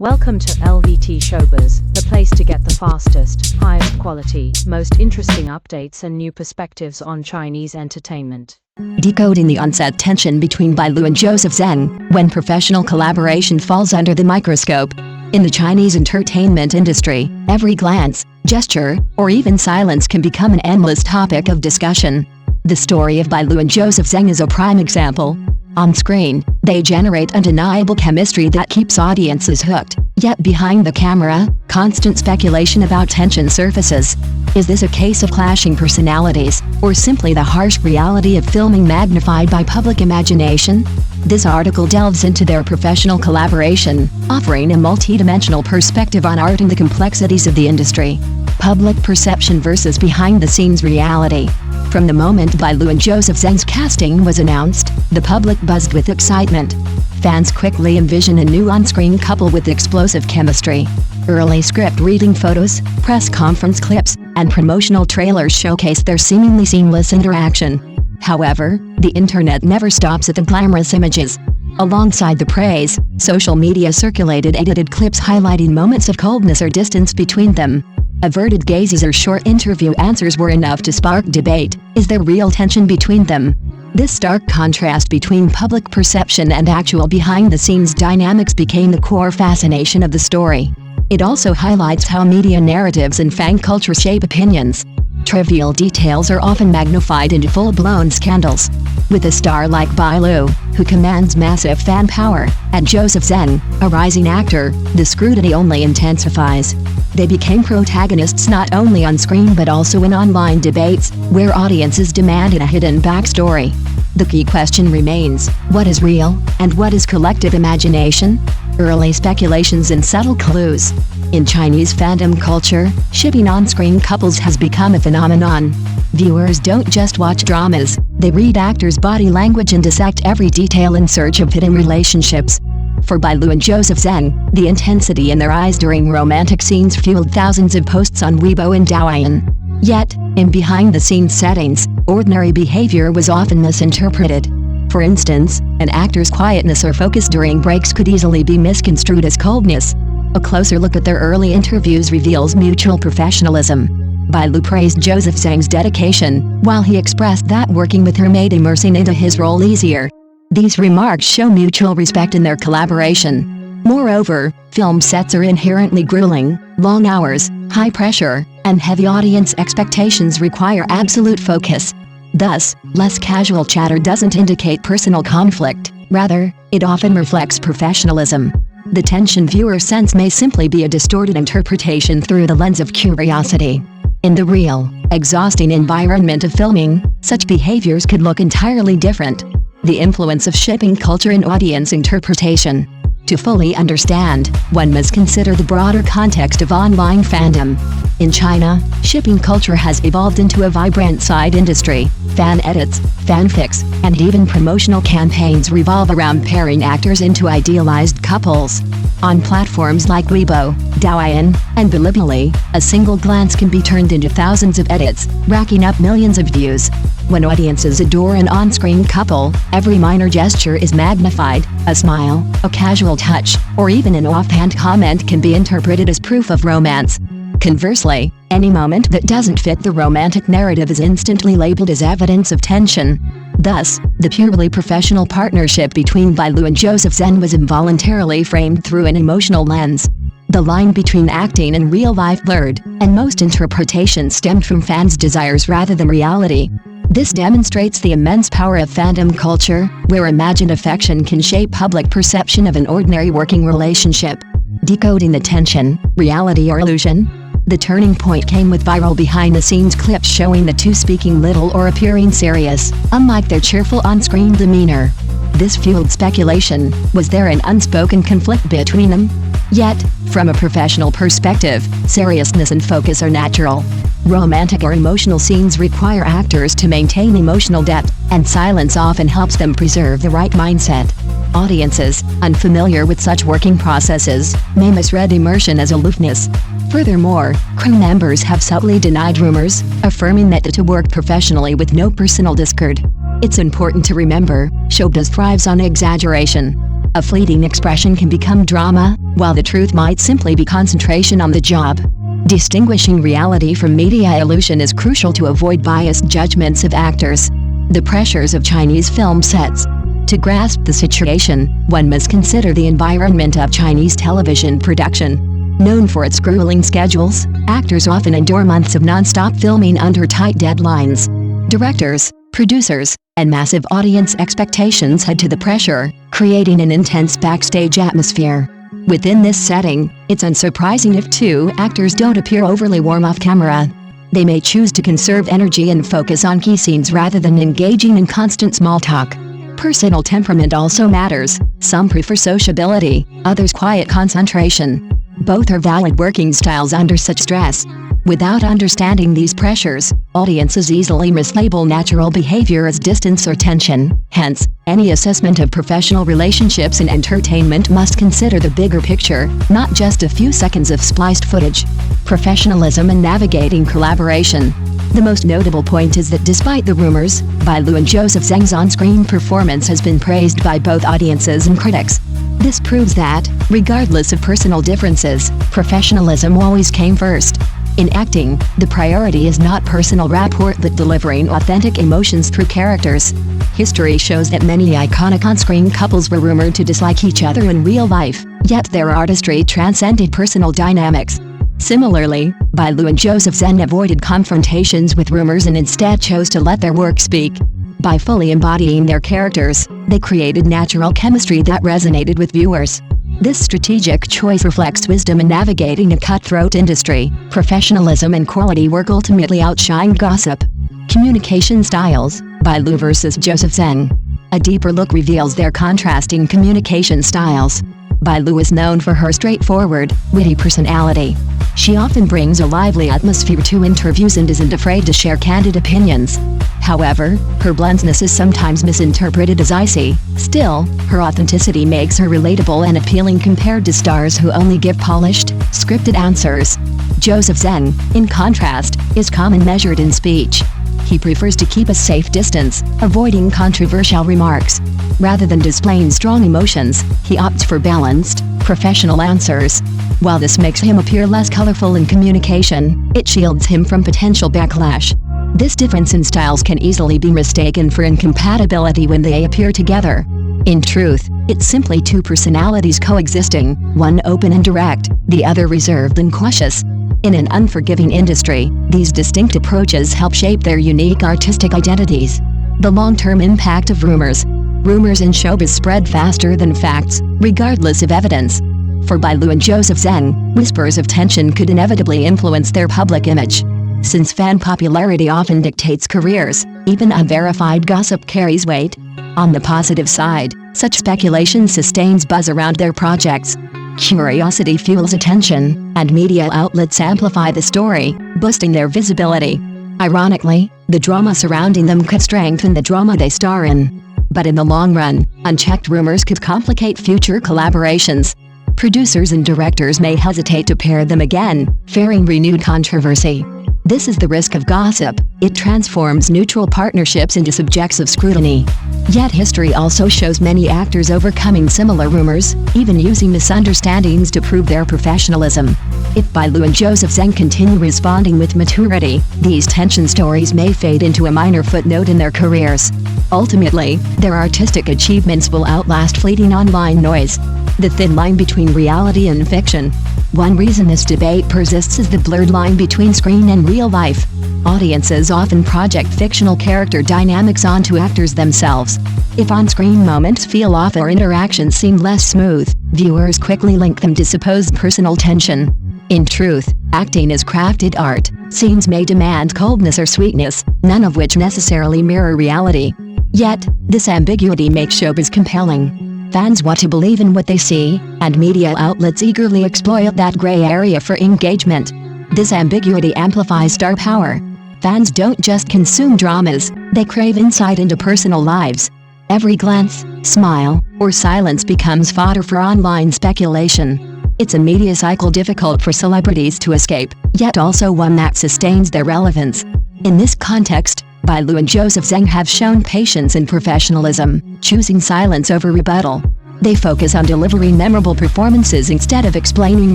Welcome to LVT-SHOWBIZ, the place to get the fastest, highest quality, most interesting updates and new perspectives on Chinese entertainment. Decoding the onset tension between Bailu and Joseph Zeng, when professional collaboration falls under the microscope. In the Chinese entertainment industry, every glance, gesture, or even silence can become an endless topic of discussion. The story of Bailu and Joseph Zeng is a prime example. On screen, they generate undeniable chemistry that keeps audiences hooked. Yet behind the camera, constant speculation about tension surfaces. Is this a case of clashing personalities, or simply the harsh reality of filming magnified by public imagination? This article delves into their professional collaboration, offering a multi-dimensional perspective on art and the complexities of the industry. Public perception versus behind-the-scenes reality. From the moment Bailu and Joseph Zeng's casting was announced, the public buzzed with excitement. Fans quickly envision a new on-screen couple with explosive chemistry. Early script-reading photos, press conference clips, and promotional trailers showcase their seemingly seamless interaction. However, the internet never stops at the glamorous images. Alongside the praise, social media circulated edited clips highlighting moments of coldness or distance between them. Averted gazes or short interview answers were enough to spark debate. Is there real tension between them? This stark contrast between public perception and actual behind-the-scenes dynamics became the core fascination of the story. It also highlights how media narratives and fan culture shape opinions. Trivial details are often magnified into full-blown scandals. With a star like Bailu, who commands massive fan power, and Joseph Zeng, a rising actor, the scrutiny only intensifies. They became protagonists not only on screen but also in online debates, where audiences demanded a hidden backstory. The key question remains, what is real, and what is collective imagination? Early speculations and subtle clues. In Chinese fandom culture, shipping on-screen couples has become a phenomenon. Viewers don't just watch dramas, they read actors' body language and dissect every detail in search of hidden relationships. For Bailu and Joseph Zeng, the intensity in their eyes during romantic scenes fueled thousands of posts on Weibo and Douyin. Yet, in behind-the-scenes settings, ordinary behavior was often misinterpreted. For instance, an actor's quietness or focus during breaks could easily be misconstrued as coldness. A closer look at their early interviews reveals mutual professionalism. Bailu praised Joseph Zeng's dedication, while he expressed that working with her made immersing into his role easier. These remarks show mutual respect in their collaboration. Moreover, film sets are inherently grueling. Long hours, high pressure, and heavy audience expectations require absolute focus. Thus, less casual chatter doesn't indicate personal conflict. Rather, it often reflects professionalism. The tension viewers sense may simply be a distorted interpretation through the lens of curiosity. In the real, exhausting environment of filming, such behaviors could look entirely different. The influence of shipping culture in audience interpretation. To fully understand, one must consider the broader context of online fandom. In China, shipping culture has evolved into a vibrant side industry. Fan edits, fanfics, and even promotional campaigns revolve around pairing actors into idealized couples. On platforms like Weibo, Douyin, and Bilibili, a single glance can be turned into thousands of edits, racking up millions of views. When audiences adore an on-screen couple, every minor gesture is magnified. A smile, a casual touch, or even an offhand comment can be interpreted as proof of romance. Conversely, any moment that doesn't fit the romantic narrative is instantly labeled as evidence of tension. Thus, the purely professional partnership between Bailu and Joseph Zeng was involuntarily framed through an emotional lens. The line between acting and real life blurred, and most interpretations stemmed from fans' desires rather than reality. This demonstrates the immense power of fandom culture, where imagined affection can shape public perception of an ordinary working relationship. Decoding the tension, reality or illusion? The turning point came with viral behind-the-scenes clips showing the two speaking little or appearing serious, unlike their cheerful on-screen demeanor. This fueled speculation. Was there an unspoken conflict between them? Yet, from a professional perspective, seriousness and focus are natural. Romantic or emotional scenes require actors to maintain emotional depth, and silence often helps them preserve the right mindset. Audiences, unfamiliar with such working processes, may misread immersion as aloofness. Furthermore, crew members have subtly denied rumors, affirming that the two worked professionally with no personal discord. It's important to remember, showbiz thrives on exaggeration. A fleeting expression can become drama, while the truth might simply be concentration on the job. Distinguishing reality from media illusion is crucial to avoid biased judgments of actors. The pressures of Chinese film sets. To grasp the situation, one must consider the environment of Chinese television production. Known for its grueling schedules, actors often endure months of non-stop filming under tight deadlines. Directors, producers, and massive audience expectations add to the pressure, creating an intense backstage atmosphere. Within this setting, it's unsurprising if two actors don't appear overly warm off camera. They may choose to conserve energy and focus on key scenes rather than engaging in constant small talk. Personal temperament also matters. Some prefer sociability, others quiet concentration. Both are valid working styles under such stress. Without understanding these pressures, audiences easily mislabel natural behavior as distance or tension. Hence, any assessment of professional relationships in entertainment must consider the bigger picture, not just a few seconds of spliced footage. Professionalism and navigating collaboration. The most notable point is that despite the rumors, Bailu and Joseph Zeng's on-screen performance has been praised by both audiences and critics. This proves that, regardless of personal differences, professionalism always came first. In acting, the priority is not personal rapport but delivering authentic emotions through characters. History shows that many iconic on-screen couples were rumored to dislike each other in real life, yet their artistry transcended personal dynamics. Similarly, Bailu and Joseph Zeng avoided confrontations with rumors and instead chose to let their work speak. By fully embodying their characters, they created natural chemistry that resonated with viewers. This strategic choice reflects wisdom in navigating a cutthroat industry. Professionalism and quality work ultimately outshine gossip. Communication styles, Bailu versus Joseph Zeng. A deeper look reveals their contrasting communication styles. Bailu is known for her straightforward, witty personality. She often brings a lively atmosphere to interviews and isn't afraid to share candid opinions. However, her bluntness is sometimes misinterpreted as icy. Still, her authenticity makes her relatable and appealing compared to stars who only give polished, scripted answers. Joseph Zeng, in contrast, is calm and measured in speech. He prefers to keep a safe distance, avoiding controversial remarks. Rather than displaying strong emotions, he opts for balanced, professional answers. While this makes him appear less colorful in communication, it shields him from potential backlash. This difference in styles can easily be mistaken for incompatibility when they appear together. In truth, it's simply two personalities coexisting, one open and direct, the other reserved and cautious. In an unforgiving industry, these distinct approaches help shape their unique artistic identities. The long-term impact of rumors. Rumors in showbiz spread faster than facts, regardless of evidence. For Bailu and Joseph Zeng, whispers of tension could inevitably influence their public image. Since fan popularity often dictates careers, even unverified gossip carries weight. On the positive side, such speculation sustains buzz around their projects. Curiosity fuels attention, and media outlets amplify the story, boosting their visibility. Ironically, the drama surrounding them could strengthen the drama they star in. But in the long run, unchecked rumors could complicate future collaborations. Producers and directors may hesitate to pair them again, fearing renewed controversy. This is the risk of gossip. It transforms neutral partnerships into subjects of scrutiny. Yet history also shows many actors overcoming similar rumors, even using misunderstandings to prove their professionalism. If Bailu and Joseph Zeng continue responding with maturity, these tension stories may fade into a minor footnote in their careers. Ultimately, their artistic achievements will outlast fleeting online noise. The thin line between reality and fiction. One reason this debate persists is the blurred line between screen and real life. Audiences often project fictional character dynamics onto actors themselves. If on-screen moments feel off or interactions seem less smooth, viewers quickly link them to supposed personal tension. In truth, acting is crafted art. Scenes may demand coldness or sweetness, none of which necessarily mirror reality. Yet, this ambiguity makes showbiz compelling. Fans want to believe in what they see, and media outlets eagerly exploit that gray area for engagement. This ambiguity amplifies star power. Fans don't just consume dramas, they crave insight into personal lives. Every glance, smile, or silence becomes fodder for online speculation. It's a media cycle difficult for celebrities to escape, yet also one that sustains their relevance. In this context, Bailu and Joseph Zeng have shown patience and professionalism, choosing silence over rebuttal. They focus on delivering memorable performances instead of explaining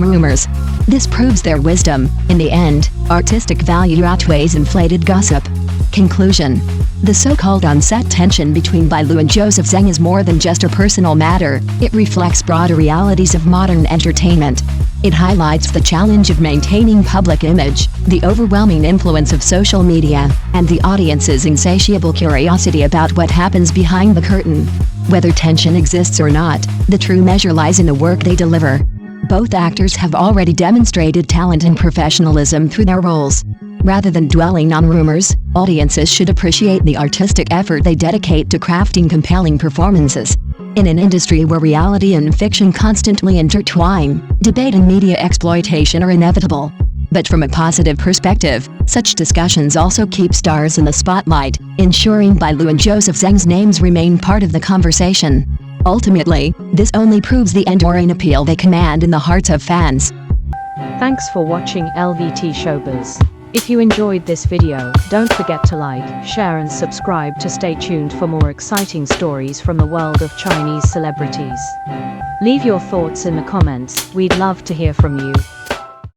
rumors. This proves their wisdom. In the end, artistic value outweighs inflated gossip. Conclusion. The so-called on-set tension between Bailu and Joseph Zeng is more than just a personal matter. It reflects broader realities of modern entertainment. It highlights the challenge of maintaining public image, the overwhelming influence of social media, and the audience's insatiable curiosity about what happens behind the curtain. Whether tension exists or not, the true measure lies in the work they deliver. Both actors have already demonstrated talent and professionalism through their roles. Rather than dwelling on rumors, audiences should appreciate the artistic effort they dedicate to crafting compelling performances. In an industry where reality and fiction constantly intertwine, debate and media exploitation are inevitable. But from a positive perspective, such discussions also keep stars in the spotlight, ensuring Bailu and Joseph Zeng's names remain part of the conversation. Ultimately, this only proves the enduring appeal they command in the hearts of fans. Thanks for watching LVT Showbiz. If you enjoyed this video, don't forget to like, share and subscribe to stay tuned for more exciting stories from the world of Chinese celebrities. Leave your thoughts in the comments, we'd love to hear from you.